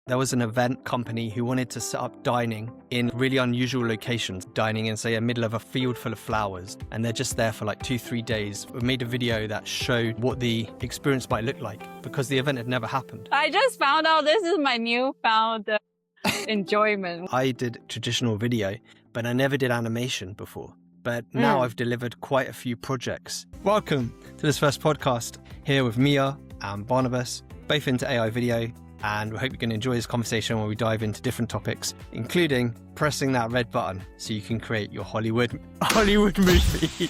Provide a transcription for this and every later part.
There was an event company who wanted to set up dining in really unusual locations, dining in, say, the middle of a field full of flowers, and they're just there for like 2-3 days. We made a video that showed what the experience might look like because the event had never happened. I just found out this is my newfound enjoyment. I did traditional video, but I never did animation before. But now I've delivered quite a few projects. Welcome to this first podcast here with Mia and Barnabas, both into AI video. And we hope you're going to enjoy this conversation where we dive into different topics, including pressing that red button so you can create your Hollywood movie.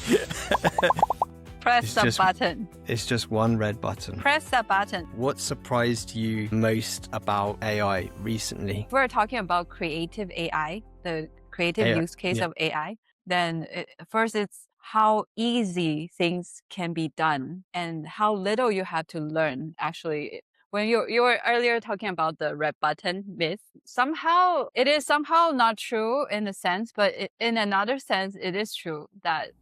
Press the button. It's just one red button. Press the button. What surprised you most about AI recently? If we're talking about creative AI, the creative use case of AI, then first it's how easy things can be done and how little you have to learn actually. When you were earlier talking about the red button myth, it is somehow not true in a sense, but in another sense, it is true that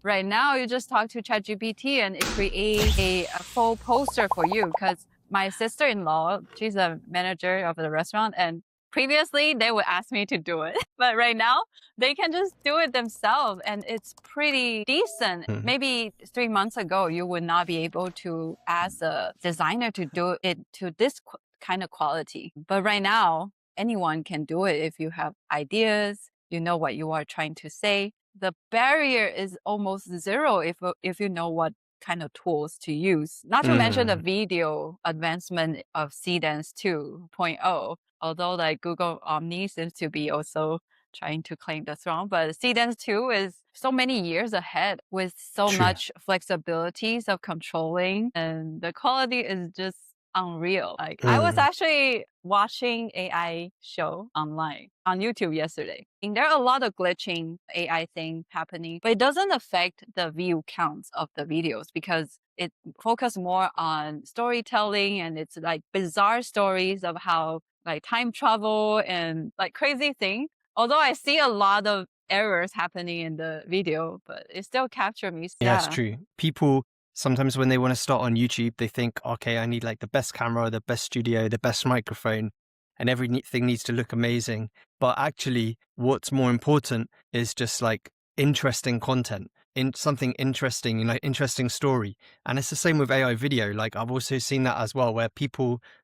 right now you just talk to ChatGPT and it creates a full poster for you. Because my sister-in-law, she's a manager of the restaurant, and previously they would ask me to do it, but right now they can just do it themselves and it's pretty decent. Maybe 3 months ago, you would not be able to ask a designer to do it to this kind of quality. But right now, anyone can do it if you have ideas, you know what you are trying to say. The barrier is almost zero if you know what kind of tools to use. Not to mention the video advancement of Seedance 2.0. Although like Google Omni seems to be also trying to claim the throne, but Seedance 2 is so many years ahead with so much flexibilities of controlling, and the quality is just unreal. Like I was actually watching AI show online on YouTube yesterday. And there are a lot of glitching AI thing happening, but it doesn't affect the view counts of the videos because it focuses more on storytelling, and it's like bizarre stories of how like time travel and like crazy thing. Although I see a lot of errors happening in the video, but it still captured me. Yeah, it's true. People sometimes when they want to start on YouTube, they think, okay, I need like the best camera, the best studio, the best microphone, and everything needs to look amazing. But actually, what's more important is just like interesting content, in something interesting, like interesting story. And it's the same with AI video. Like I've also seen that as well, where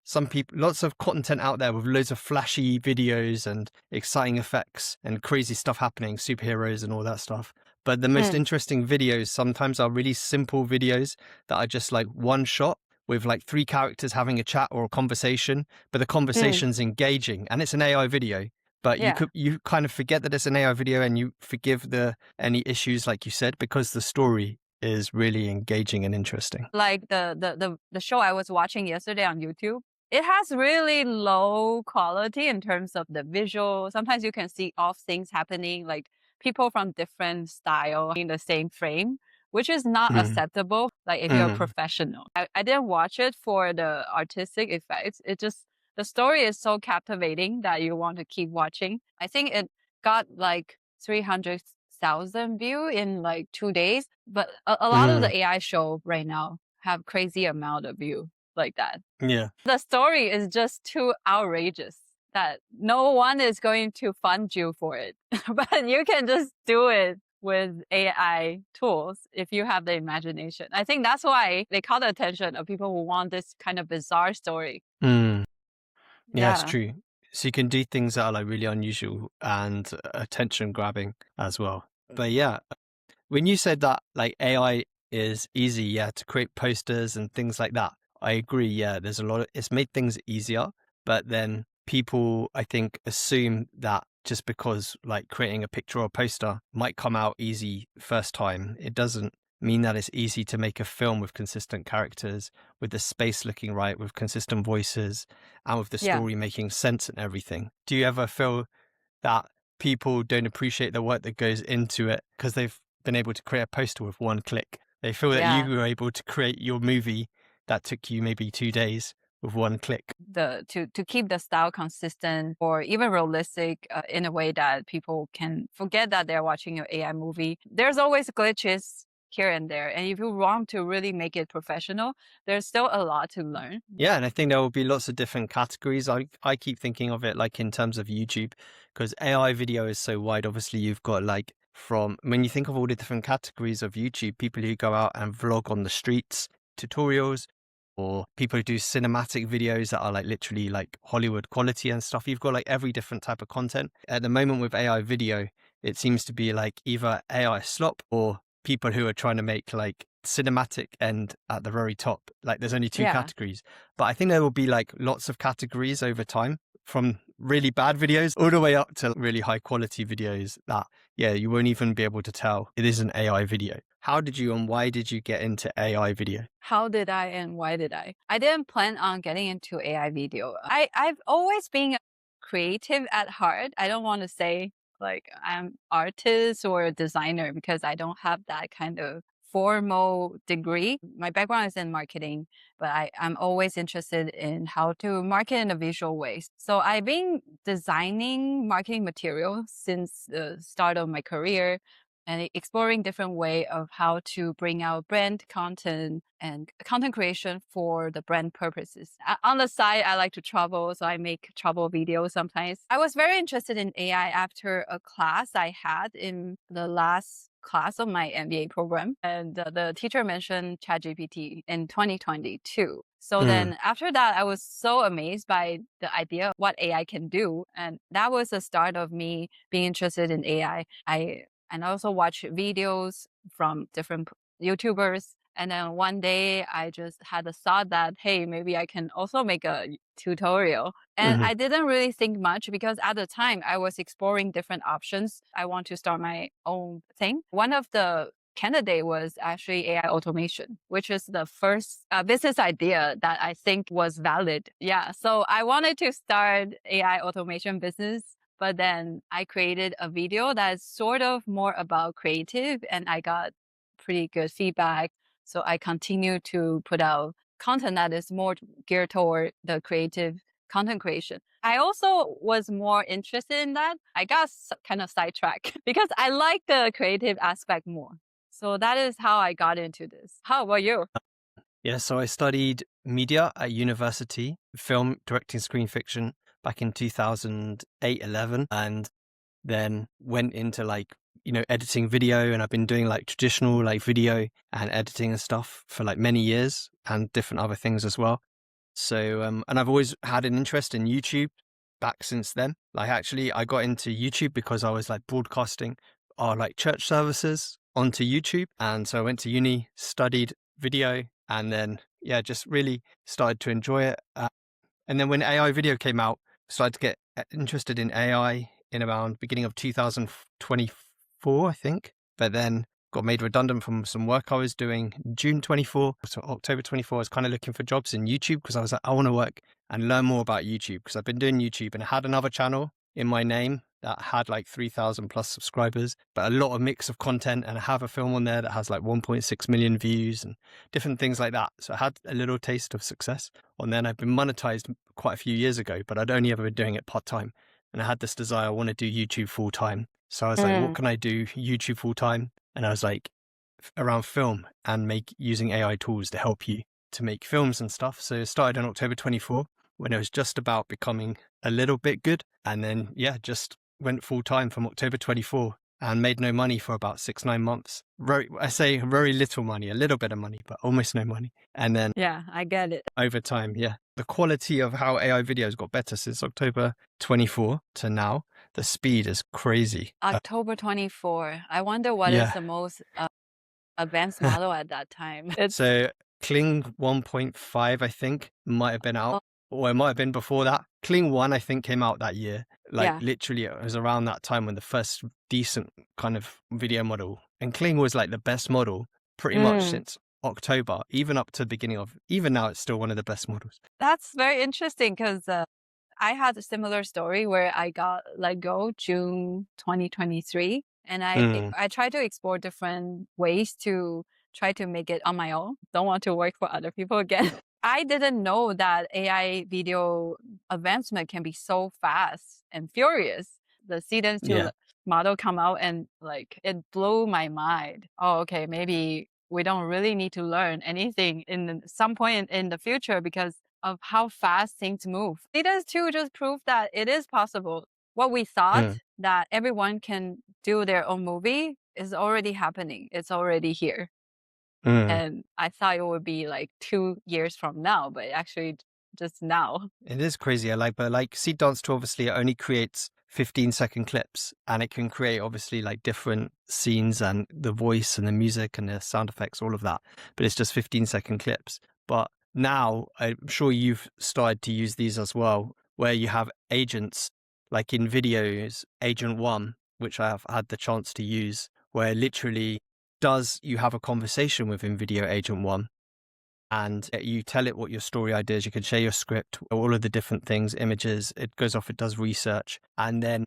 some people, lots of content out there with loads of flashy videos and exciting effects and crazy stuff happening, superheroes and all that stuff. But the most interesting videos sometimes are really simple videos that are just like one shot with like 3 characters having a chat or a conversation, but the conversation's engaging and it's an AI video. But you kind of forget that it's an AI video and you forgive any issues, like you said, because the story is really engaging and interesting. Like the show I was watching yesterday on YouTube, it has really low quality in terms of the visual. Sometimes you can see off things happening, like people from different style in the same frame, which is not acceptable. Like if you're a professional, I didn't watch it for the artistic effects. The story is so captivating that you want to keep watching. I think it got like 300,000 views in like 2 days, but a lot of the AI show right now have crazy amount of view like that. Yeah. The story is just too outrageous that no one is going to fund you for it, but you can just do it with AI tools if you have the imagination. I think that's why they caught the attention of people who want this kind of bizarre story. Yeah, it's true. So you can do things that are like really unusual and attention grabbing as well. But yeah, when you said that like AI is easy, to create posters and things like that, I agree. Yeah, there's it's made things easier, but then people, I think, assume that just because like creating a picture or a poster might come out easy first time, it doesn't mean that it's easy to make a film with consistent characters, with the space looking right, with consistent voices, and with the story making sense and everything. Do you ever feel that people don't appreciate the work that goes into it because they've been able to create a poster with one click? They feel that you were able to create your movie that took you maybe 2 days with one click. To keep the style consistent or even realistic in a way that people can forget that they're watching an AI movie. There's always glitches here and there. And if you want to really make it professional, there's still a lot to learn. Yeah, and I think there will be lots of different categories. I keep thinking of it like in terms of YouTube, because AI video is so wide. Obviously, you've got like from when you think of all the different categories of YouTube, people who go out and vlog on the streets, tutorials, or people who do cinematic videos that are like literally like Hollywood quality and stuff. You've got like every different type of content. At the moment with AI video, it seems to be like either AI slop or people who are trying to make like cinematic end at the very top. Like there's only two Yeah. categories, but I think there will be like lots of categories over time, from really bad videos all the way up to really high quality videos that, yeah, you won't even be able to tell it is an AI video. How did you and why did you get into AI video? How did I and why did I? I didn't plan on getting into AI video. I've always been creative at heart. I don't want to say like I'm artist or a designer because I don't have that kind of formal degree. My background is in marketing, but I'm always interested in how to market in a visual way. So I've been designing marketing material since the start of my career and exploring different way of how to bring out brand content and content creation for the brand purposes. On the side, I like to travel, so I make travel videos sometimes. I was very interested in AI after a class I had in the last class of my MBA program. And the teacher mentioned ChatGPT in 2022. So Mm, then after that, I was so amazed by the idea of what AI can do. And that was the start of me being interested in AI. I also watch videos from different YouTubers. And then one day I just had a thought that, hey, maybe I can also make a tutorial. And hmm I didn't really think much because at the time I was exploring different options. I want to start my own thing. One of the candidate was actually AI automation, which is the first business idea that I think was valid. Yeah. So I wanted to start AI automation business, but then I created a video that is sort of more about creative and I got pretty good feedback. So I continue to put out content that is more geared toward the creative content creation. I also was more interested in that. I got kind of sidetracked because I like the creative aspect more. So that is how I got into this. How about you? Yeah, so I studied media at university, film, directing, screen fiction back in 2008, 11, and then went into like, editing video. And I've been doing like traditional like video and editing and stuff for like many years and different other things as well. So, and I've always had an interest in YouTube back since then. Like, actually, I got into YouTube because I was like broadcasting our like church services onto YouTube. And so I went to uni, studied video, and then, yeah, just really started to enjoy it. And then when AI video came out, started to get interested in AI in around beginning of 2024, I think. But then got made redundant from some work I was doing June 24. So October 24, I was kind of looking for jobs in YouTube because I was like, I want to work and learn more about YouTube because I've been doing YouTube and I had another channel in my name that had like 3,000 plus subscribers, but a lot of mix of content. And I have a film on there that has like 1.6 million views and different things like that. So I had a little taste of success on there. And I've been monetized quite a few years ago, but I'd only ever been doing it part time. And I had this desire, I want to do YouTube full time. So I was like, what Mm. can I do YouTube full time? And I was like, around film and make using AI tools to help you to make films and stuff. So it started on October 24 when it was just about becoming a little bit good. And then, yeah, just went full time from October 24 and made no money for about 6, 9 months. I say very little money, a little bit of money, but almost no money. And then Yeah, I get it. over time, yeah, the quality of how AI videos got better since October 24 to now, the speed is crazy. October 24. I wonder what is Yeah. the most advanced model at that time. It's So Kling 1.5, I think, might have been out, oh, or it might have been before that. Kling 1, I think, came out that year. Like yeah. literally, it was around that time when the first decent kind of video model, and Kling was like the best model pretty much Mm. since October, even up to the beginning of, even now, it's still one of the best models. That's very interesting because I had a similar story where I got let go June 2023. And Mm, I tried to explore different ways to try to make it on my own. Don't want to work for other people again. I didn't know that AI video advancement can be so fast and furious. the Seedance 2 Yeah. model come out, and like it blew my mind. Oh, okay, maybe we don't really need to learn anything in some point in the future because of how fast things move. Seedance 2 just proved that it is possible. What we thought Mm, that everyone can do their own movie is already happening. It's already here. mm. And I thought it would be like 2 years from now, but actually just now. It is crazy. But like Seedance 2 obviously it only creates 15-second clips, and it can create obviously like different scenes and the voice and the music and the sound effects, all of that. But it's just 15-second clips. But now I'm sure you've started to use these as well, where you have agents like in videos, Agent One, which I have had the chance to use, where literally you have a conversation with InVideo Agent One, and you tell it what your story idea is. You can share your script, all of the different things, images. It goes off, it does research, and then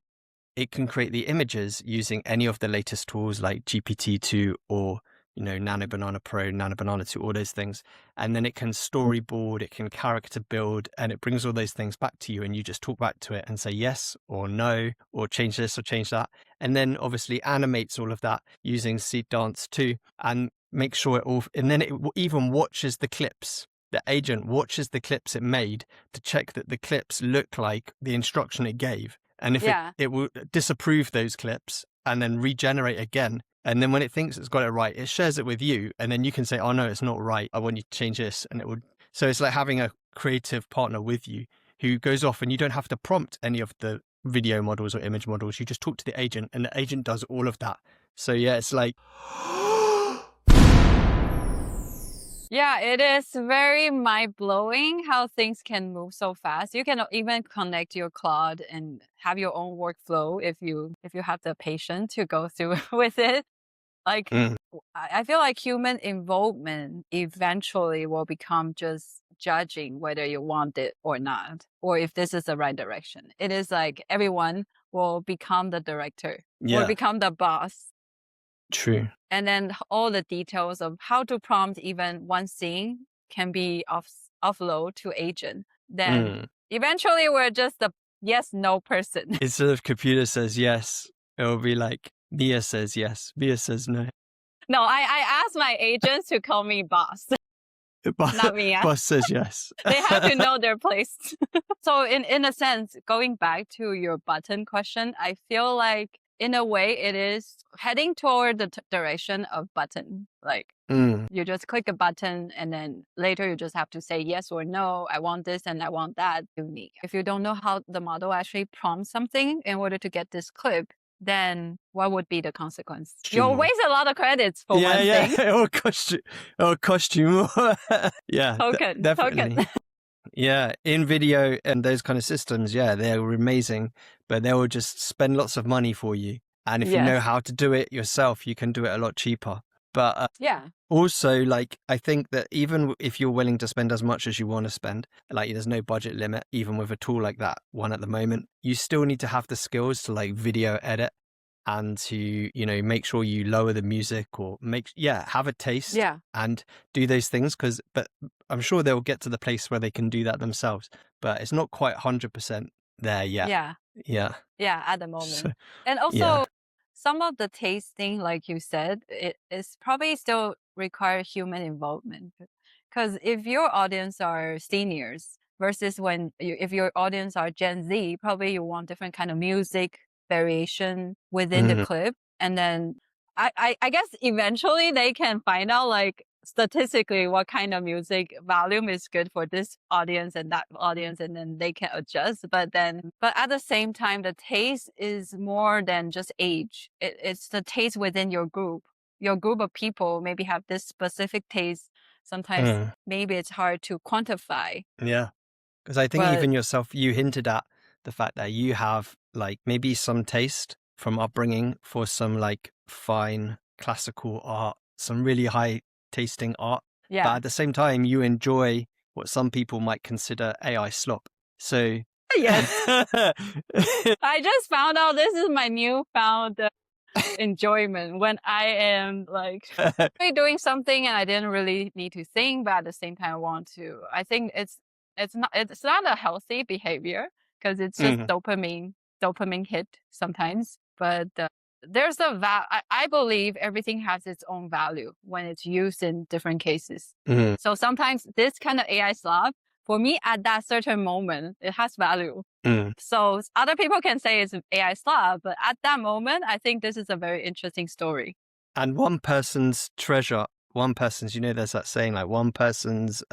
it can create the images using any of the latest tools like GPT-2 or, Nano Banana Pro, Nano Banana 2, all those things. And then it can storyboard, it can character build, and it brings all those things back to you. And you just talk back to it and say yes or no, or change this or change that. And then obviously animates all of that using Seedance 2 and make sure it all, and then it even watches the clips. The agent watches the clips it made to check that the clips look like the instruction it gave. And if Yeah. it will disapprove those clips and then regenerate again. And then when it thinks it's got it right, it shares it with you. And then you can say, oh, no, it's not right. I want you to change this. And it would. So it's like having a creative partner with you who goes off, and you don't have to prompt any of the video models or image models. You just talk to the agent, and the agent does all of that. So yeah, it's like, Yeah, it is very mind-blowing how things can move so fast. You can even connect your Claude and have your own workflow if you have the patience to go through with it. Like mm, I feel like human involvement eventually will become just judging whether you want it or not, or if this is the right direction. It is like everyone will become the director or yeah, become the boss. true. And then all the details of how to prompt even one scene can be offload to agent. Then Mm. eventually we're just the yes, no person. Instead of computer says yes, it will be like Mia says yes, Mia says no. No, I asked my agents to call me boss, not me. Boss says yes. They have to know their place. So in a sense, going back to your button question, I feel like in a way it is heading toward the direction of button. Like Mm, you just click a button and then later you just have to say yes or no. I want this and I want that. Unique. If you don't know how the model actually prompts something in order to get this clip, then what would be the consequence? You'll more. waste a lot of credits for Yeah, one yeah. thing. It'll cost you more. Yeah, Token. definitely. Yeah, in video and those kind of systems, yeah, they're amazing, but they will just spend lots of money for you. And if you know Yes. how to do it yourself, you can do it a lot cheaper. But Yeah. also, like, I think that even if you're willing to spend as much as you want to spend, like, there's no budget limit, even with a tool like that one at the moment, you still need to have the skills to like video edit and to, make sure you lower the music or have a taste Yeah. and do those things. But I'm sure they'll get to the place where they can do that themselves, but it's not quite 100% there yet. Yeah. Yeah. Yeah, at the So, moment. And yeah. also some of the tasting, like you said, it is probably still require human involvement. Because if your audience are seniors versus if your audience are Gen Z, probably you want different kind of music variation within the Mm, clip. And then I guess eventually they can find out like statistically what kind of music volume is good for this audience and that audience, and then they can adjust. But at the same time, the taste is more than just age. It's the taste within your group. Your group of people maybe have this specific taste. Sometimes mm, maybe it's hard to quantify, yeah. Because I think but even yourself, you hinted at the fact that you have like maybe some taste from upbringing for some like fine classical art, some really high tasting art. But yeah. at the same time, you enjoy what some people might consider AI slop. So, Yes. I just found out this is my newfound enjoyment when I am like doing something and I didn't really need to think, but at the same time I want to. I think it's not a healthy behavior because it's just mm, dopamine dopamine hit sometimes, but there's I believe everything has its own value when it's used in different cases. Mm, So sometimes this kind of AI stuff, for me at that certain moment, it has value. mm. So other people can say it's AI stuff, but at that moment, I think this is a very interesting story. And one person's treasure, there's that saying, like one person's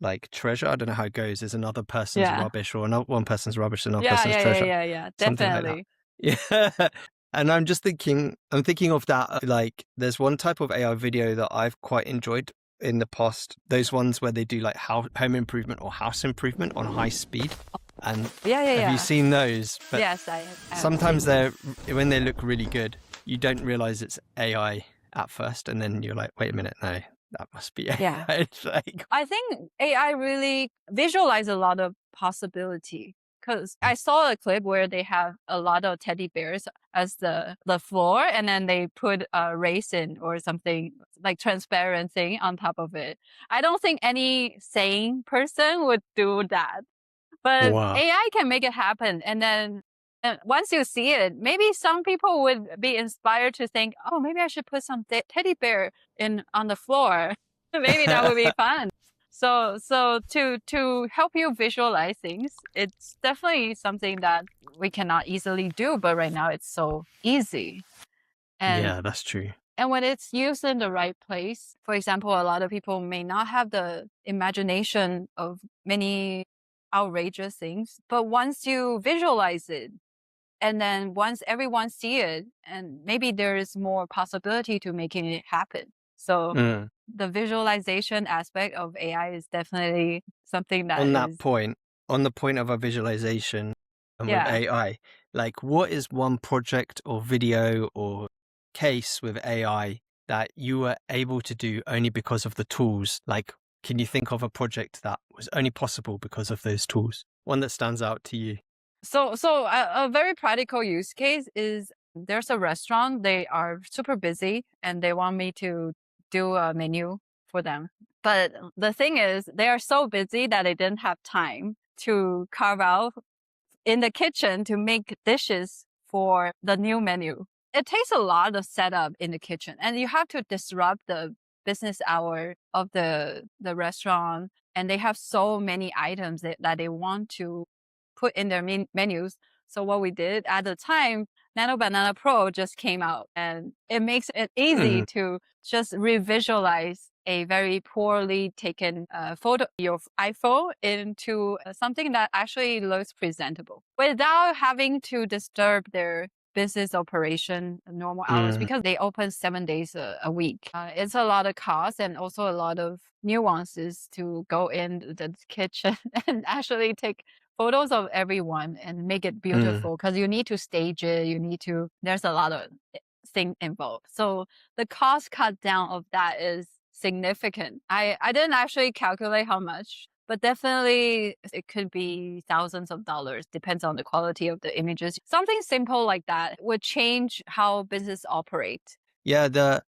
like treasure. I don't know how it goes. Is another person's Yeah. rubbish, or another one person's rubbish, another Yeah, person's yeah, yeah, treasure, yeah, yeah. something like that. Definitely. Yeah. And I'm thinking of that. Like, there's one type of AI video that I've quite enjoyed in the past. Those ones where they do like home improvement or house improvement on high speed. And Yeah, yeah, have you yeah. seen those? But Yes, I have sometimes seen. when they look really good, you don't realize it's AI at first, and then you're like, wait a minute, no, that must be AI. Yeah. It's like, I think AI really visualize a lot of possibility because I saw a clip where they have a lot of teddy bears as the floor, and then they put a raisin or something like transparent thing on top of it. I don't think any sane person would do that, but wow. AI can make it happen. And then once you see it, maybe some people would be inspired to think, oh, maybe I should put some teddy bear on the floor. Maybe that would be fun. So to help you visualize things, it's definitely something that we cannot easily do, but right now it's so easy. And Yeah, that's true. and when it's used in the right place, for example, a lot of people may not have the imagination of many outrageous things, but once you visualize it, and then once everyone see it, and maybe there is more possibility to making it happen. So Mm. the visualization aspect of AI is definitely something that On that is, point, on the point of a visualization and with yeah. AI, like, what is one project or video or case with AI that you were able to do only because of the tools? Like, can you think of a project that was only possible because of those tools? One that stands out to you? So a very practical use case is there's a restaurant, they are super busy and they want me to do a menu for them. But the thing is, they are so busy that they didn't have time to carve out in the kitchen to make dishes for the new menu. It takes a lot of setup in the kitchen, and you have to disrupt the business hour of the restaurant. And they have so many items that they want to put in their menus. So what we did at the time, Nano Banana Pro just came out, and it makes it easy Mm, to just revisualize a very poorly taken photo your iPhone into something that actually looks presentable without having to disturb their business operation normal hours, mm, because they open 7 days a week. It's a lot of cost and also a lot of nuances to go in the kitchen and actually take photos of everyone and make it mm. beautiful, because you need to stage it. There's a lot of thing involved. So the cost cut down of that is significant. I didn't actually calculate how much, but definitely it could be thousands of dollars, depends on the quality of the images. Something simple like that would change how business operate. Yeah,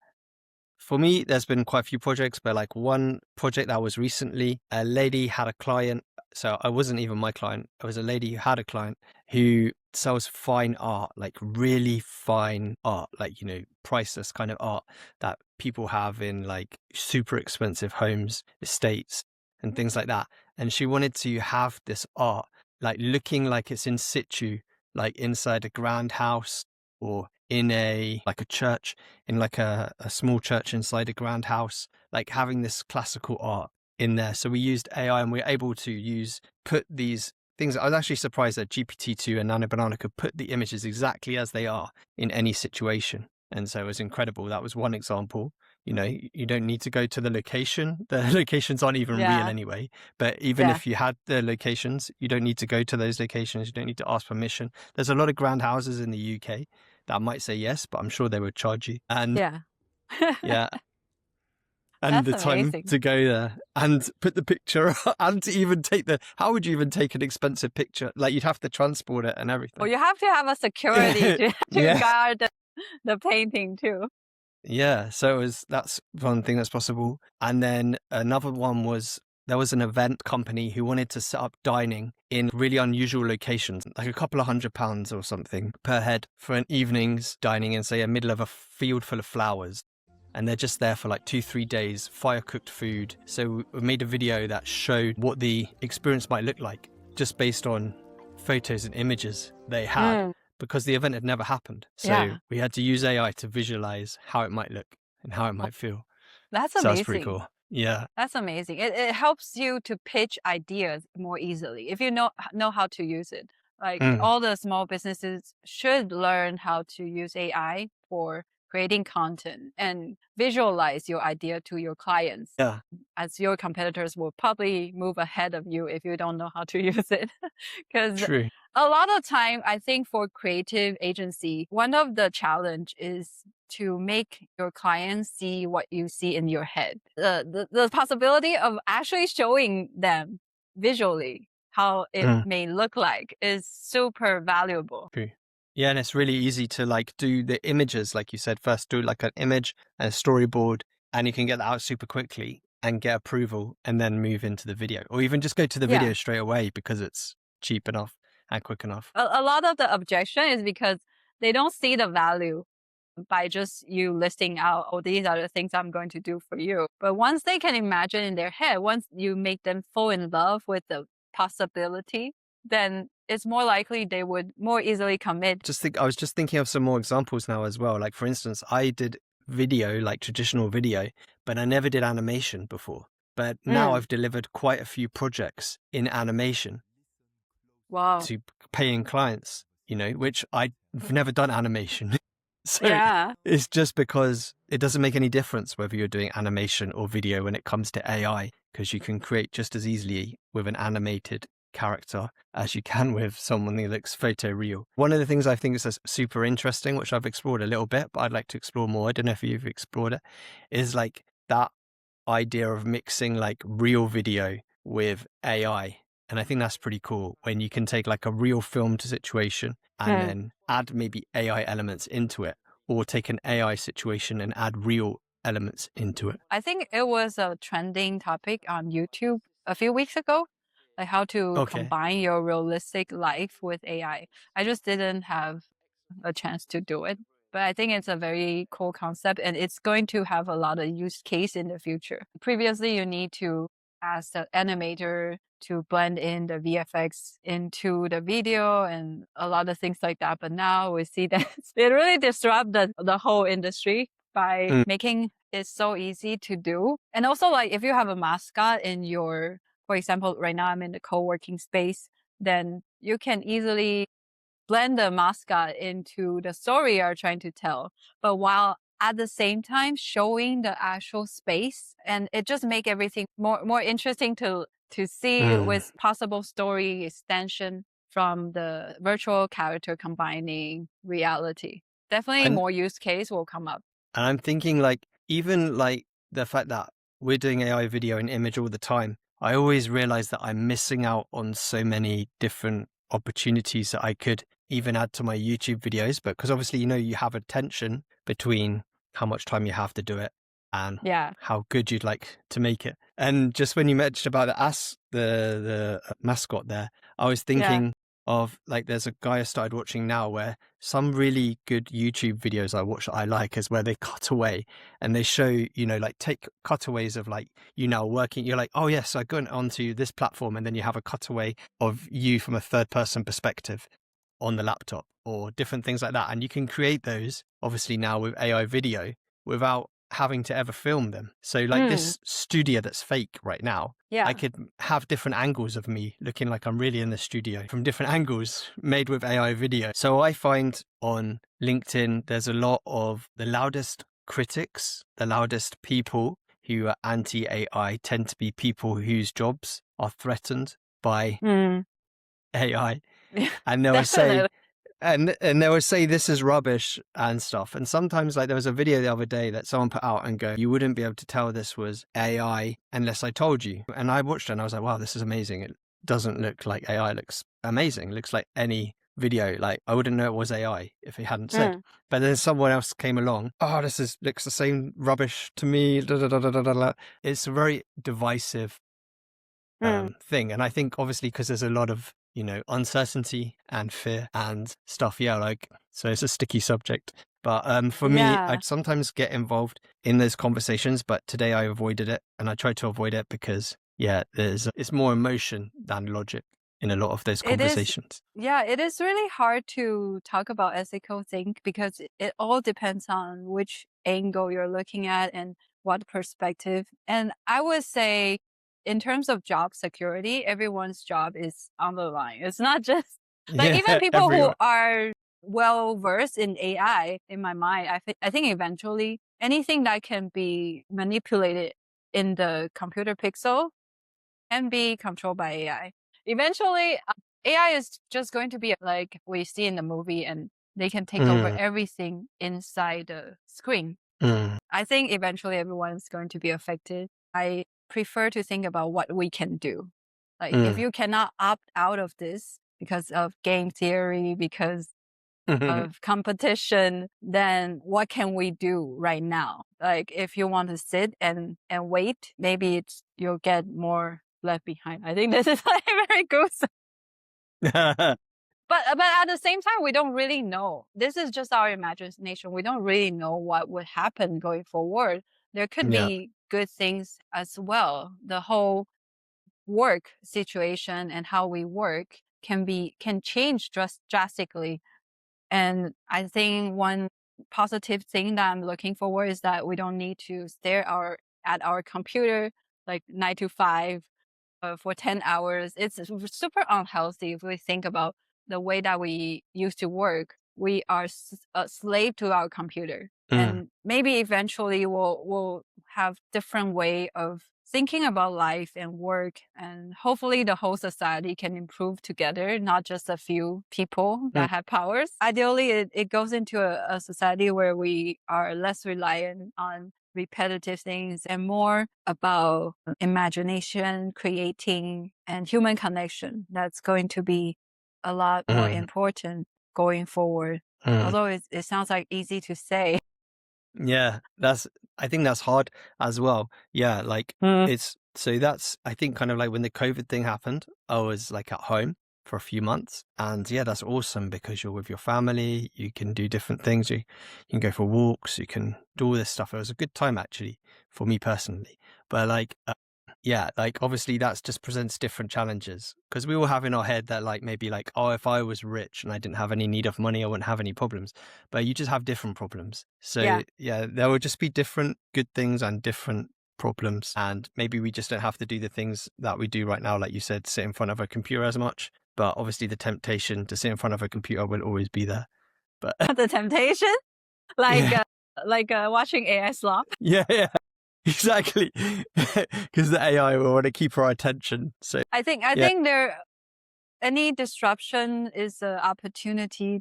for me, there's been quite a few projects, but like one project that was recently, a lady had a client. So I wasn't even my client. It was a lady who had a client who sells fine art, like really fine art, like, priceless kind of art that people have in like super expensive homes, estates, and things like that. And she wanted to have this art like looking like it's in situ, like inside a grand house or in like a church, in like a small church inside a grand house, like having this classical art in there. So we used AI and we were able to put these things. I was actually surprised that GPT-2 and Nano Banana could put the images exactly as they are in any situation. And so it was incredible. That was one example. You don't need to go to the location. The locations aren't even real Yeah, anyway. But even yeah, if you had the locations, you don't need to go to those locations. You don't need to ask permission. There's a lot of grand houses in the UK that might say yes, but I'm sure they would charge you. And yeah. yeah, and That's the time amazing. to go there and put the picture and to even how would you even take an expensive picture? Like, you'd have to transport it and Well, everything. you have to have a security to Yeah. guard the painting too. Yeah. So that's one thing that's possible. And then another one was there was an event company who wanted to set up dining in really unusual locations, like a couple of £100 or something per head for an evening's dining in, say, a middle of a field full of flowers. And they're just there for like 2-3 days, fire cooked food. So we made a video that showed what the experience might look like just based on photos and images they had, Mm. because the event had never happened. So Yeah. we had to use AI to visualize how it might look and how it might feel. That's So that's pretty amazing. cool. Yeah. That's amazing. It helps you to pitch ideas more easily if you know how to use it. Like Mm. all the small businesses should learn how to use AI for creating content and visualize your idea to your clients, Yeah. as your competitors will probably move ahead of you if you don't know how to use it. Because True. a lot of time, I think for creative agency, one of the challenge is to make your clients see what you see in your head. The possibility of actually showing them visually how it Mm. may look like is super valuable. True. Yeah, and it's really easy to like do the images, like you said, first do like an image and a storyboard, and you can get that out super quickly and get approval and then move into the video, or even just go to the Yeah. video straight away because it's cheap enough and quick enough. A lot of the objection is because they don't see the value by just you listing out, oh, these are the things I'm going to do for you. But once they can imagine in their head, once you make them fall in love with the possibility, then it's more likely they would more easily commit. I was just thinking of some more examples now as well. Like for instance, I did video, like traditional video, but I never did animation before. But now Mm, I've delivered quite a few projects in animation wow. to paying clients, which I've never done animation. So Yeah. it's just because it doesn't make any difference whether you're doing animation or video when it comes to AI, because you can create just as easily with an animated character as you can with someone who looks photoreal. One of the things I think is super interesting, which I've explored a little bit, but I'd like to explore more, I don't know if you've explored it, is like that idea of mixing like real video with AI. And I think that's pretty cool when you can take like a real filmed situation and Mm. then add maybe AI elements into it, or take an AI situation and add real elements into it. I think it was a trending topic on YouTube a few weeks ago, like how to Okay. combine your realistic life with AI. I just didn't have a chance to do it. But I think it's a very cool concept and it's going to have a lot of use case in the future. Previously, you need to ask the animator to blend in the VFX into the video and a lot of things like that. But now we see that it really disrupt the whole industry by Mm. making it so easy to do. And also like if you have a mascot in your, for example, right now I'm in the co-working space, then you can easily blend the mascot into the story you're trying to tell, but while at the same time showing the actual space, and it just make everything more interesting to see Mm. with possible story extension from the virtual character combining reality. Definitely And more use case will come up. And I'm thinking like, even like the fact that we're doing AI video and image all the time, I always realize that I'm missing out on so many different opportunities that I could even add to my YouTube videos. But because obviously, you have a tension between how much time you have to do it and Yeah. how good you'd like to make it. And just when you mentioned about the mascot there, I was Yeah. thinking of like, there's a guy I started watching now where some really good YouTube videos I watch that I like is where they cut away and they show, like take cutaways of like you now working. You're like, oh yes, I got onto this platform, and then you have a cutaway of you from a third person perspective on the laptop or different things like that. And you can create those obviously now with AI video without having to ever film them. So like Mm, this studio that's fake right now, I yeah. could have different angles of me looking like I'm really in the studio from different angles made with AI video. So I find on LinkedIn, there's a lot of the loudest critics, the loudest people who are anti-AI tend to be people whose jobs are threatened by Mm. AI. Yeah. And they will say, Definitely. and they would say this is rubbish and stuff. And sometimes like there was a video the other day that someone put out and go, you wouldn't be able to tell this was AI unless I told you. And I watched it and I was like, wow, this is amazing. It doesn't look like AI. It looks amazing. It looks like any video. Like I wouldn't know it was AI if he hadn't said. Mm. But then someone else came along. Oh, looks the same rubbish to me. Da, da, da, da, da, da. It's a very divisive thing. And I think obviously because there's a lot of, uncertainty and fear and stuff. Yeah. Like, so it's a sticky subject. But for me, Yeah. I'd sometimes get involved in those conversations, but today I avoided it and I tried to avoid it because, yeah, it's more emotion than logic in a lot of those It is, conversations. yeah, it is really hard to talk about ethical thing because it all depends on which angle you're looking at and what perspective. And I would say, in terms of job security, everyone's job is on the line. It's not just like even Yeah, people who everyone. are well versed in AI, in my mind, I think eventually anything that can be manipulated in the computer pixel can be controlled by AI. Eventually, AI is just going to be like we see in the movie, and they can take over Mm, everything inside the screen. mm, I think eventually everyone's going to be affected. I prefer to think about what we can do. Like, if mm. you cannot opt out of this because of game theory, because of competition, then what can we do right now? Like if you want to sit and wait, maybe you'll get more left behind. I think this is like very good. But at the same time, we don't really know. This is just our imagination. We don't really know what would happen going forward. There could Yeah. be good things as well. The whole work situation and how we work can change drastically. And I think one positive thing that I'm looking forward is that we don't need to stare at our computer like 9 to 5 for 10 hours. It's super unhealthy if we think about the way that we used to work. We are a slave to our computer. Mm, And maybe eventually we'll have different way of thinking about life and work, and hopefully the whole society can improve together, not just a few people mm, that have powers. Ideally, it goes into a society where we are less reliant on repetitive things and more about imagination, creating, and human connection. That's going to be a lot more mm, important going forward. mm. Although it sounds like easy to say. Yeah, I think that's hard as well. Yeah, like Mm. I think kind of like when the COVID thing happened, I was like at home for a few months. And yeah, that's awesome because you're with your family, you can do different things, you can go for walks, you can do all this stuff. It was a good time actually for me personally. But like, yeah, like obviously that's just presents different challenges because we all have in our head that like maybe like, oh, if I was rich and I didn't have any need of money, I wouldn't have any problems. But you just have different problems. So Yeah. yeah, there will just be different good things and different problems. And maybe we just don't have to do the things that we do right now, like you said, sit in front of a computer as much. But obviously the temptation to sit in front of a computer will always be there. But The temptation, like yeah, watching AI slop. yeah, yeah, exactly. Because the AI will want to keep our attention. So I yeah. think there any disruption is an opportunity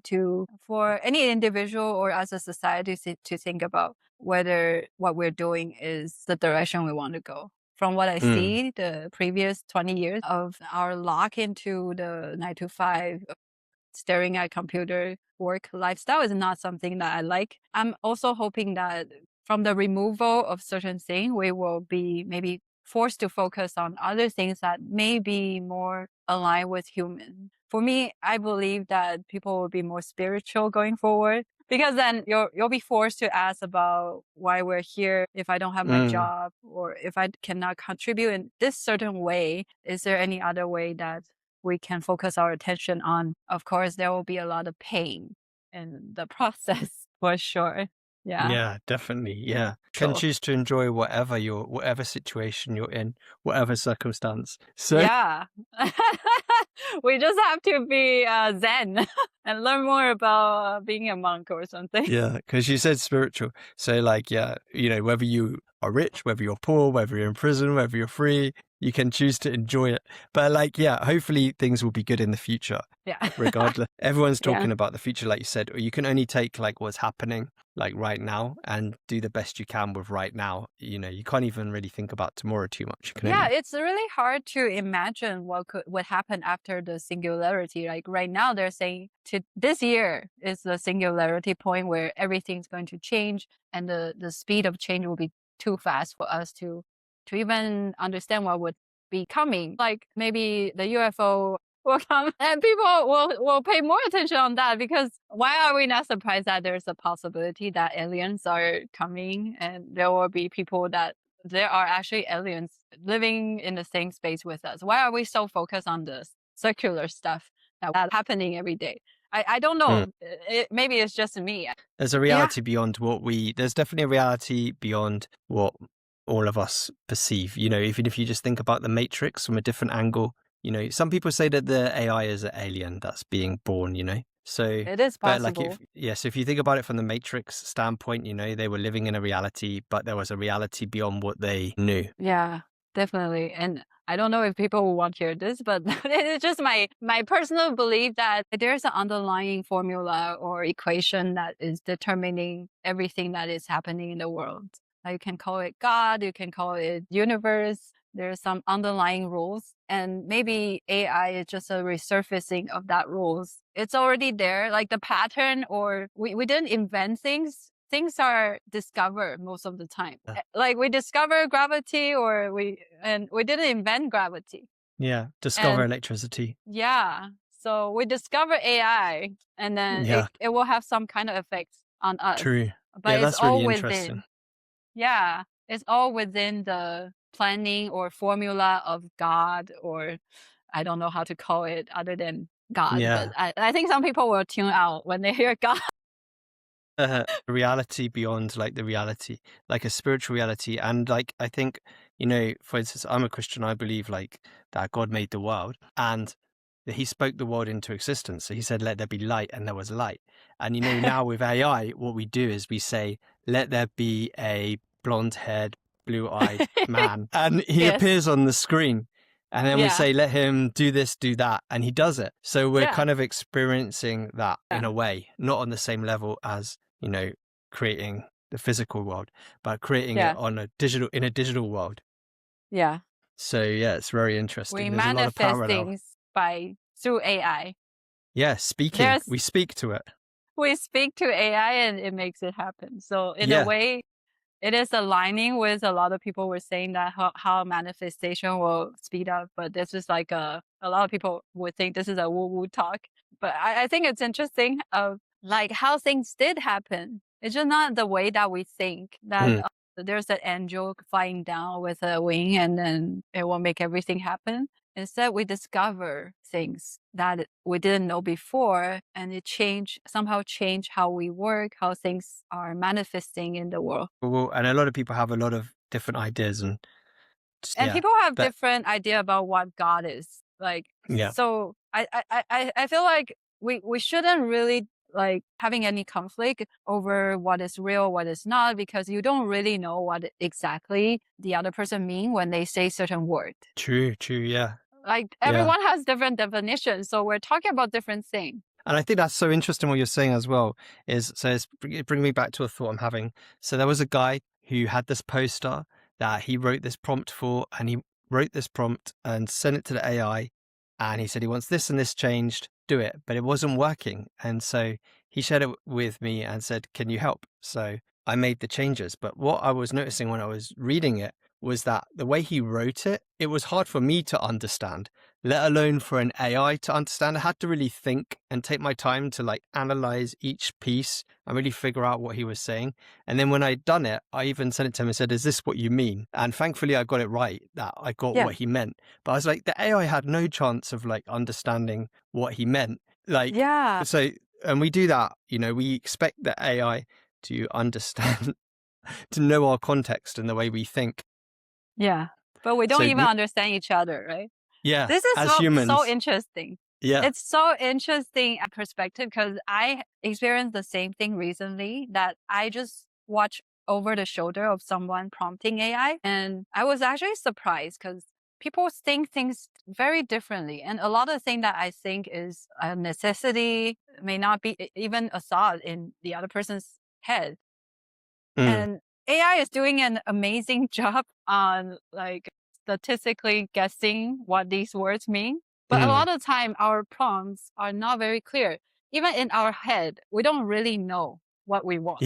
for any individual or as a society to think about whether what we're doing is the direction we want to go. From what I Mm, see, the previous 20 years of our lock into the 9 to 5 staring at computer work lifestyle is not something that I like. I'm also hoping that from the removal of certain things, we will be maybe forced to focus on other things that may be more aligned with human. For me, I believe that people will be more spiritual going forward because then you'll be forced to ask about why we're here if I don't have my mm, job or if I cannot contribute in this certain way. Is there any other way that we can focus our attention on? Of course, there will be a lot of pain in the process for sure. Yeah. yeah, definitely. Yeah. Can Sure. choose to enjoy whatever situation you're in, whatever circumstance. So Yeah. We just have to be zen and learn more about being a monk or something. yeah, because you said spiritual. So, like, yeah, whether you are rich, whether you're poor, whether you're in prison, whether you're free, you can choose to enjoy it. But, like, yeah, hopefully things will be good in the future, Yeah. regardless. Everyone's Yeah. talking about the future, like you said, or you can only take like what's happening, like right now, and do the best you can with right now. You can't even really think about tomorrow too much. You can Yeah, only, it's really hard to imagine what happened after the singularity. Like right now, they're saying to this year is the singularity point where everything's going to change, and the speed of change will be too fast for us to even understand what would be coming. Like maybe the UFO will come and people will pay more attention on that, because why are we not surprised that there's a possibility that aliens are coming and there will be people that there are actually aliens living in the same space with us? Why are we so focused on the circular stuff that's happening every day? I don't Mm. know. Maybe it's just me. There's a reality beyond there's definitely a reality beyond what all of us perceive. You know, even if you just think about the Matrix from a different angle, you know, some people say that the AI is an alien that's being born, you know. So, It is but like possible. so if you think about it from the Matrix standpoint, you know, they were living in a reality, but there was a reality beyond what they knew. Yeah, definitely. And I don't know if people will want to hear this, but it's just my personal belief that there's an underlying formula or equation that is determining everything that is happening in the world. You can call it God, you can call it universe. There's some underlying rules, and maybe AI is just a resurfacing of that rules. It's already there, like the pattern, or we didn't invent things. Things are discovered most of the time. Like we discover gravity, or we didn't invent gravity. Yeah. Discover And electricity. yeah, so we discover AI, and then Yeah. it will have some kind of effects on us. True. Yeah, But it's that's all really interesting. within. Yeah, it's all within the planning or formula of God, or I don't know how to call it other than God. But Yeah. I think some people will tune out when they hear God. Reality beyond like the reality, like a spiritual reality. And like, I think, you know, for instance, I'm a Christian. I believe like that God made the world and that he spoke the world into existence. So he said, let there be light, and there was light. And, you know, now with AI, what we do is we say, let there be a blonde haired, blue eyed man. And he Yes. appears on the screen. And then we Yeah. say, let him do this, do that. And he does it. So we're Yeah. kind of experiencing that in Yeah. a way, not on the same level as, you know, creating the physical world, but creating it Yeah. on in a digital world. Yeah. So yeah, it's very We interesting. There's a lot of manifest parallel. things through AI. Yeah, There's we speak to it. we speak to AI and it makes it happen. So in a Yeah, way, it is aligning with a lot of people were saying that how manifestation will speed up. But this is like a lot of people would think this is a woo-woo talk. But I think it's interesting of like how things did happen. It's just not the way that we think that mm. there's an angel flying down with a wing and then it will make everything happen. Instead, we discover things that we didn't know before, and it somehow change how we work, how things are manifesting in the world. Well, and a lot of people have a lot of different ideas, and And yeah, people have but different idea about what God is. Like, yeah, so I feel like we shouldn't really like having any conflict over what is real, what is not, because you don't really know what exactly the other person mean when they say certain word. true, yeah, Like yeah. everyone has different definitions, so we're talking about different things. And I think that's so interesting what you're saying as well. It bring me back to a thought I'm having. So there was a guy who had this poster that he wrote this prompt for, and he wrote this prompt and sent it to the AI, and he said he wants this and this changed, do it, but it wasn't working. And so he shared it with me and said, "Can you help?" So I made the changes. But what I was noticing when I was reading it was that the way he wrote it, it was hard for me to understand, let alone for an AI to understand. I had to really think and take my time to like analyze each piece and really figure out what he was saying. And then when I'd done it, I even sent it to him and said, "Is this what you mean?" And thankfully I got it right, that I got Yeah. what he meant. But I was like, the AI had no chance of like understanding what he meant. Like, Yeah. so, and we do that, you know, we expect the AI to understand, to know our context and the way we think. Yeah. But we don't So, even understand each other, right? yeah, This is as so humans, interesting. yeah. It's so interesting perspective, because I experienced the same thing recently, that I just watched over the shoulder of someone prompting AI. And I was actually surprised because people think things very differently. And a lot of things that I think is a necessity may not be even a thought in the other person's head. Mm, And AI is doing an amazing job on like statistically guessing what these words mean. But a mm. lot of time our prompts are not very clear. Even in our head, we don't really know what we want.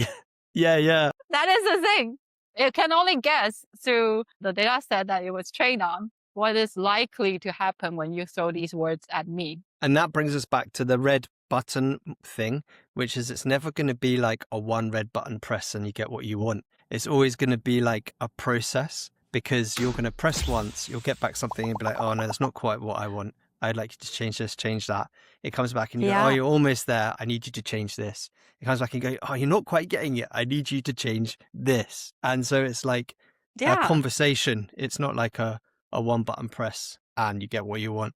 Yeah. Yeah. That is the thing. It can only guess through the data set that it was trained on. what is likely to happen when you throw these words at me. And that brings us back to the red button thing, which is it's never going to be like a one red button press and you get what you want. It's always going to be like a process, because you're going to press once, you'll get back something and be like, oh no, that's not quite what I want. I'd like you to change this, change that. It comes back and you go, oh, Yeah. you're almost there. I need you to change this. It comes back and you go, oh, you're not quite getting it. I need you to change this. And so it's like a Yeah. conversation. It's not like a one button press and you get what you want.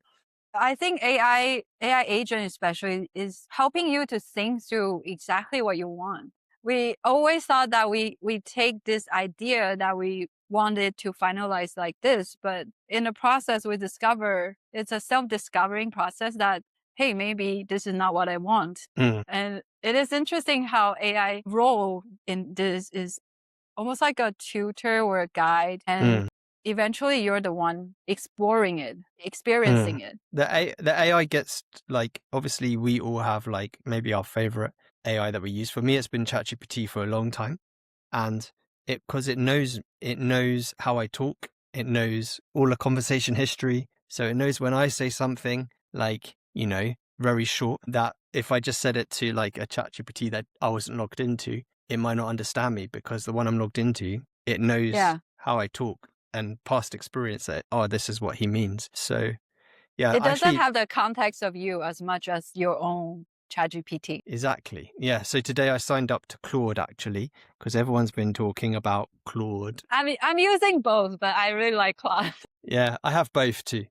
I think AI agent especially is helping you to think through exactly what you want. We always thought that we take this idea that we wanted to finalize like this, but in the process we discover it's a self-discovering process that, hey, maybe this is not what I want. Mm. And it is interesting how AI role in this is almost like a tutor or a guide, and eventually you're the one exploring it, experiencing it. The AI gets like, obviously we all have like maybe our favorite AI that we use. For me, it's been ChatGPT for a long time, and because it knows how I talk, it knows all the conversation history, so it knows when I say something like, very short, that if I just said it to like a ChatGPT that I wasn't logged into, it might not understand me, because the one I'm logged into, it knows how I talk and past experience that, oh, this is what he means. So yeah, It doesn't actually, have the context of you as much as your own ChatGPT. exactly. Yeah. So today I signed up to Claude, actually, because everyone's been talking about Claude. I mean, I'm using both, but I really like Claude. Yeah, I have both too.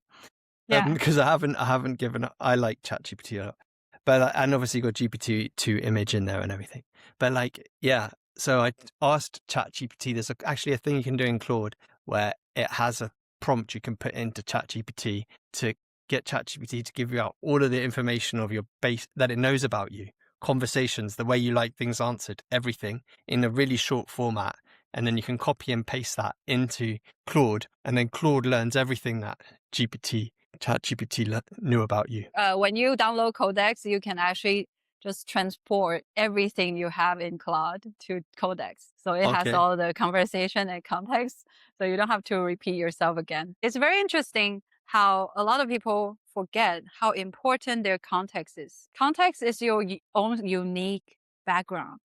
Yeah. Because I haven't given up. I like ChatGPT a lot, but and obviously got GPT-2 image in there and everything. But like, yeah. So I asked ChatGPT. There's actually a thing you can do in Claude where it has a prompt you can put into ChatGPT to get ChatGPT to give you out all of the information of your base that it knows about you, conversations, the way you like things answered, everything in a really short format. And then you can copy and paste that into Claude, and then Claude learns everything that ChatGPT knew about you. When you download Codex, you can actually just transport everything you have in Claude to Codex. So it has Okay. all the conversation and context. So you don't have to repeat yourself again. It's very interesting how a lot of people forget how important their context is. Context is your own unique background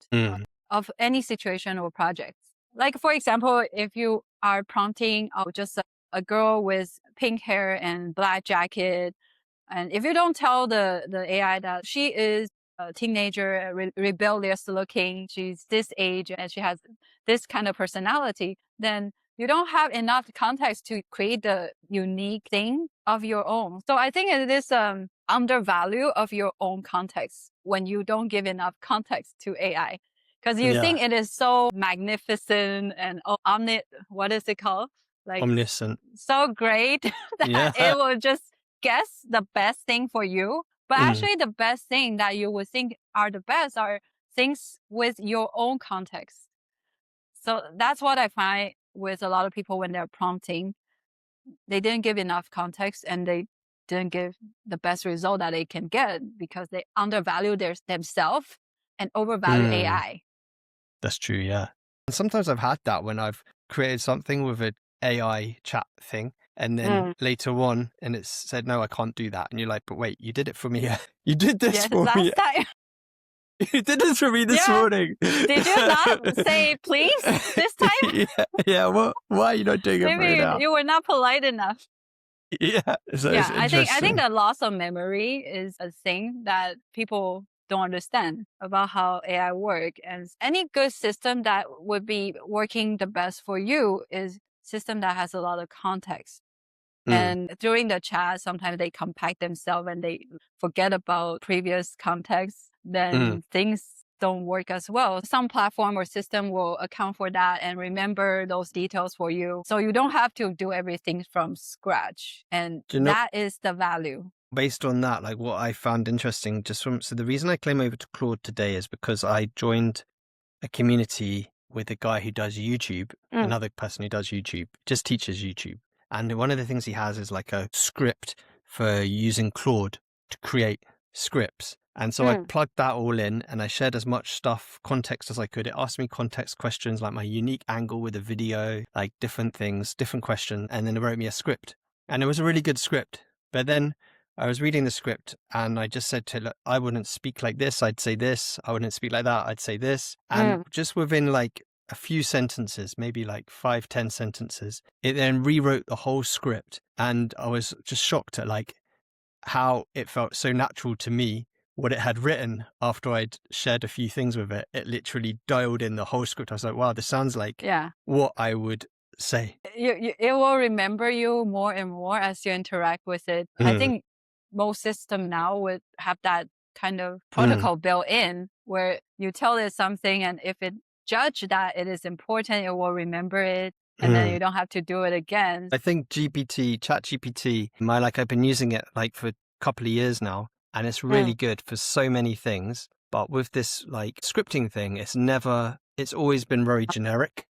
of any situation or project. Like, for example, if you are prompting just a girl with pink hair and black jacket, and if you don't tell the AI that she is a teenager, rebellious looking, she's this age and she has this kind of personality, then you don't have enough context to create the unique thing of your own. So I think it is undervalue of your own context when you don't give enough context to AI. Because you think it is so magnificent and what is it called? Like Omniscient. So great that it will just guess the best thing for you. But actually the best thing that you would think are the best are things with your own context. So that's what I find with a lot of people when they're prompting. They didn't give enough context and they didn't give the best result that they can get because they undervalue themselves and overvalue AI. That's true, yeah. And sometimes I've had that when I've created something with an AI chat thing, and then later on, and it's said, no, I can't do that. And you're like, but wait, you did it for me. You did this for me. Last time. You did this for me this morning. Did you not say please this time? Yeah. Why are you not doing it for me now? Maybe you were not polite enough. Yeah. So yeah, I think the loss of memory is a thing that people don't understand about how AI work. And any good system that would be working the best for you is system that has a lot of context. And during the chat, sometimes they compact themselves and they forget about previous context. Then things don't work as well. Some platform or system will account for that and remember those details for you. So you don't have to do everything from scratch. And that is the value. Based on that, like what I found interesting so the reason I came over to Claude today is because I joined a community with a guy who does YouTube, another person who does YouTube, just teaches YouTube. And one of the things he has is like a script for using Claude to create scripts. And so I plugged that all in and I shared as much context as I could. It asked me context questions like my unique angle with a video, like different things, different questions. And then it wrote me a script. And it was a really good script. But then I was reading the script and I just said to it, "Look, I wouldn't speak like this. I'd say this. I wouldn't speak like that. I'd say this." And Mm. just within like a few sentences, maybe like 5, 10 sentences, it then rewrote the whole script. And I was just shocked at like how it felt so natural to me. What it had written after I'd shared a few things with it, it literally dialed in the whole script. I was like, wow, this sounds like Yeah. what I would say. It will remember you more and more as you interact with it. I Mm, think most system now would have that kind of mm, protocol built in where you tell it something, and if it judge that it is important, it will remember it, and then mm. you don't have to do it again. I think ChatGPT, I've been using it like for a couple of years now, and it's really Mm. good for so many things. But with this like scripting thing, it's always been very generic.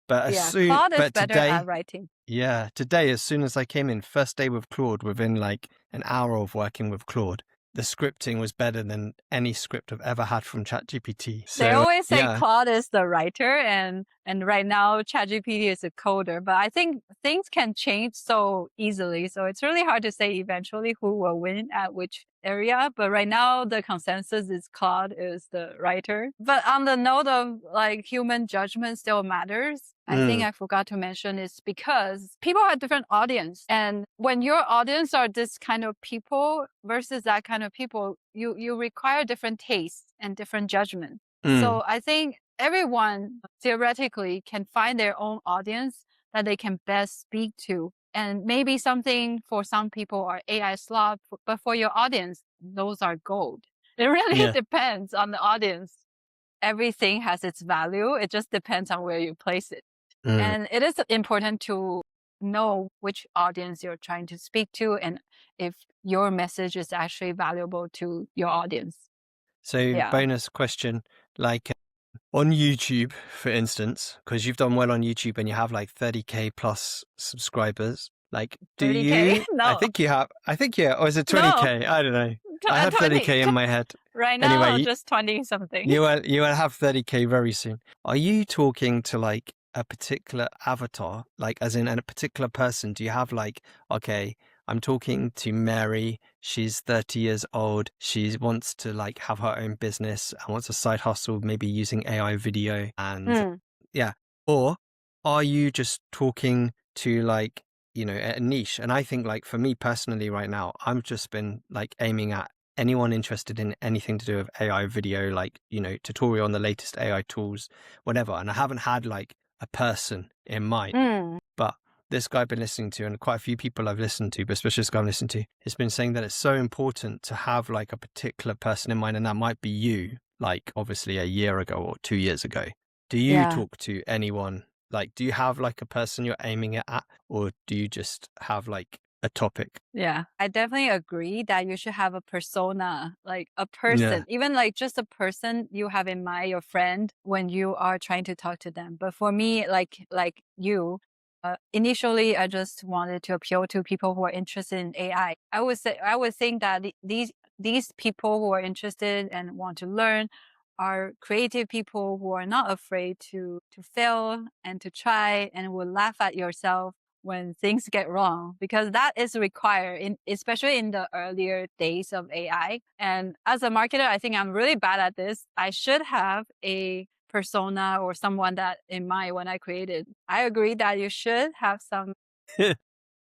Yeah, Claude is But better at today, writing. yeah, today, as soon as I came in, first day with Claude, within like an hour of working with Claude, the scripting was better than any script I've ever had from ChatGPT. They So always say yeah, Claude is the writer, and right now ChatGPT is a coder. But I think things can change so easily, so it's really hard to say eventually who will win at which area. But right now the consensus is Claude is the writer. But on the note of like human judgment still matters, I think mm, I forgot to mention is because people have different audience. And when your audience are this kind of people versus that kind of people, you require different tastes and different judgment. mm, So I think everyone theoretically can find their own audience that they can best speak to. And maybe something for some people are AI slop, but for your audience, those are gold. It really yeah. depends on the audience. Everything has its value. It just depends on where you place it. Mm. And it is important to know which audience you're trying to speak to and if your message is actually valuable to your audience. So Yeah. bonus question, like on YouTube, for instance, because you've done well on YouTube and you have like 30K plus subscribers. Like, do 30K? you, No, I think, yeah, or is it no, 20K? I don't know. I had 20. 30K in my head. Right now, Anyway, just 20 something. you will have 30K very soon. Are you talking to like a particular avatar, like as in a particular person? Do you have like, okay, I'm talking to Mary. She's 30 years old. She wants to like have her own business and wants a side hustle, maybe using AI video. And Mm, yeah. Or are you just talking to like, a niche? And I think like for me personally right now, I've just been like aiming at anyone interested in anything to do with AI video, like, tutorial on the latest AI tools, whatever. And I haven't had like a person in mind, mm, but this guy I've been listening to, and quite a few people I've listened to, but especially this guy I'm listening to, has been saying that it's so important to have like a particular person in mind. And that might be you, like obviously a year ago or 2 years ago. Do you yeah. talk to anyone? Like, do you have like a person you're aiming it at, or do you just have like a topic? Yeah, I definitely agree that you should have a persona, like a Yeah. person, even like just a person you have in mind, your friend, when you are trying to talk to them. But for me, like you, initially, I just wanted to appeal to people who are interested in AI. I would think that these people who are interested and want to learn are creative people who are not afraid to fail and to try and will laugh at yourself when things get wrong, because that is required in especially in the earlier days of AI. And as a marketer, I think I'm really bad at this. I should have a persona or someone that in mind when I created. I agree that you should have some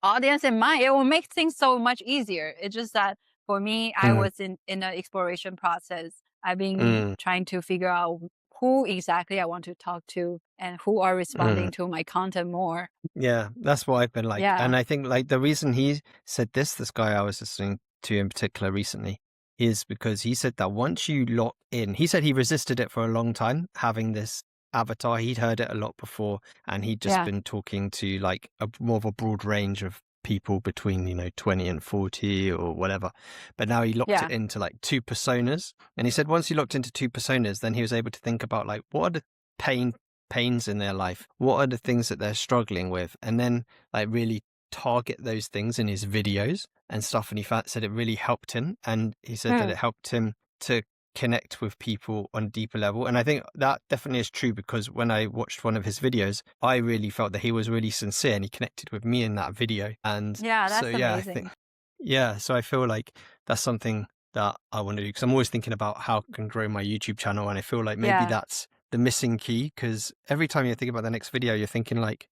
audience in mind. It will make things so much easier. It's just that for me, I Mm, was in an exploration process. I've been mm, trying to figure out who exactly I want to talk to and who are mm. responding to my content more. Yeah, that's what I've been like. Yeah. And I think like the reason he said this guy I was listening to in particular recently, is because he said that once you lock in, he said he resisted it for a long time, having this avatar. He'd heard it a lot before, and he'd just Yeah. been talking to like a more of a broad range of people between, 20 and 40 or whatever. But now he locked it Yeah. into like two personas. And he said once he locked into two personas, then he was able to think about like what are the pains in their life, what are the things that they're struggling with, and then like really target those things in his videos and stuff. And he said it really helped him, and he said that Mm. it helped him to connect with people on a deeper level. And I think that definitely is true, because when I watched one of his videos, I really felt that he was really sincere and he connected with me in that video. And Yeah, so, that's yeah, I think, amazing. yeah, so I feel like that's something that I want to do, because I'm always thinking about how I can grow my YouTube channel. And I feel like maybe Yeah. that's the missing key, because every time you think about the next video, you're thinking like,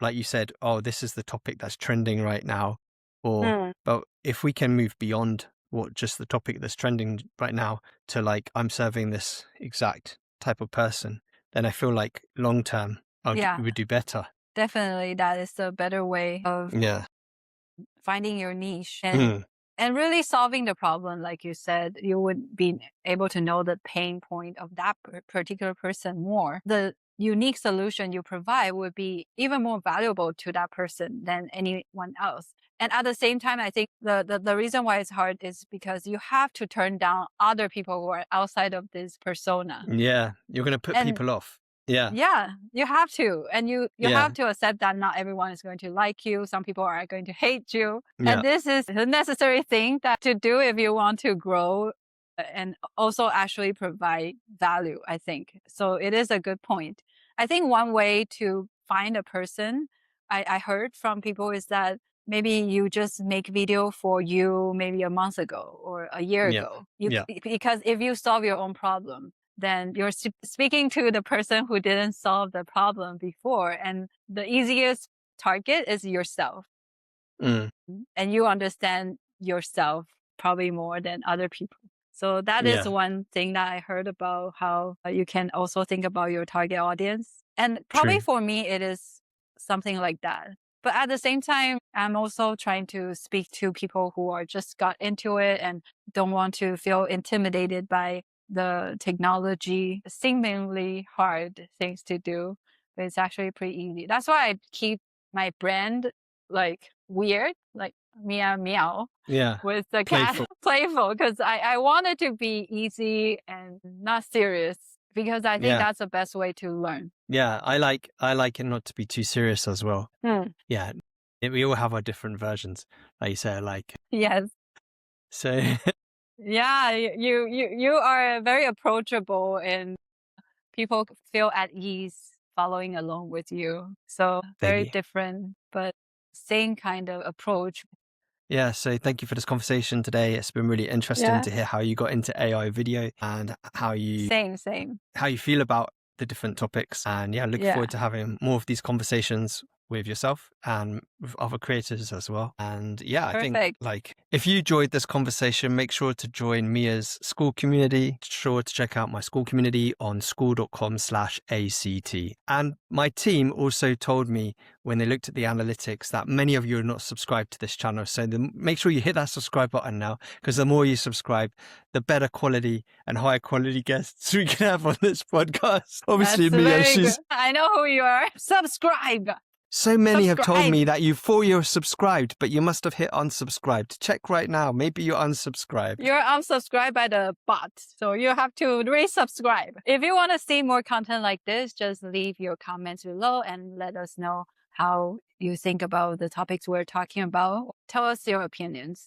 like you said, oh, this is the topic that's trending right now. Or, Mm. but if we can move beyond what just the topic that's trending right now to like, I'm serving this exact type of person, then I feel like long term, Yeah, we would do better. definitely that is a better way of Yeah. finding your niche and Mm. really solving the problem. Like you said, you would be able to know the pain point of that particular person more. The unique solution you provide would be even more valuable to that person than anyone else. And at the same time, I think the reason why it's hard is because you have to turn down other people who are outside of this persona. Yeah. You're going to put And people off. Yeah. yeah, you have to. And you have Yeah. to accept that not everyone is going to like you. Some people are going to hate you. Yeah. And this is a necessary thing that to do if you want to grow and also actually provide value, I think. So it is a good point. I think one way to find a person I heard from people is that maybe you just make video for you maybe a month ago or a year Yeah. ago. Yeah. Because if you solve your own problem, then you're speaking to the person who didn't solve the problem before. And the easiest target is yourself. Mm. And you understand yourself probably more than other people. So that is Yeah. one thing that I heard about how you can also think about your target audience. And probably True. for me, it is something like that. But at the same time, I'm also trying to speak to people who are just got into it and don't want to feel intimidated by the technology, seemingly hard things to do, but it's actually pretty easy. That's why I keep my brand like weird, like meow meow Yeah. with the cat Playful. playful, because I want it to be easy and not serious, because I think Yeah. that's the best way to learn. Yeah. I like it not to be too serious as well. Hmm. Yeah. We all have our different versions, like you say, like, Yes. so. Yeah, you are very approachable and people feel at ease following along with you. So Thank very you. different, but same kind of approach. Yeah, so thank you for this conversation today. It's been really interesting Yeah. to hear how you got into AI video and Same. how you feel about the different topics. And yeah, look Yeah. forward to having more of these conversations with yourself and with other creators as well. And yeah, I think Perfect. like if you enjoyed this conversation, make sure to join Mia's school community. Sure to check out my school community on school.com/ACT. And my team also told me when they looked at the analytics that many of you are not subscribed to this channel. So make sure you hit that subscribe button now, because the more you subscribe, the better quality and higher quality guests we can have on this podcast. Obviously, That's Mia, very good. she's I know who you are. Subscribe. so many have told Subscribe. me that you thought you're subscribed, but you must have hit unsubscribed. Check right now. Maybe you're unsubscribed. You're unsubscribed by the bot, so you have to resubscribe. If you want to see more content like this, just leave your comments below and let us know how you think about the topics we're talking about. Tell us your opinions.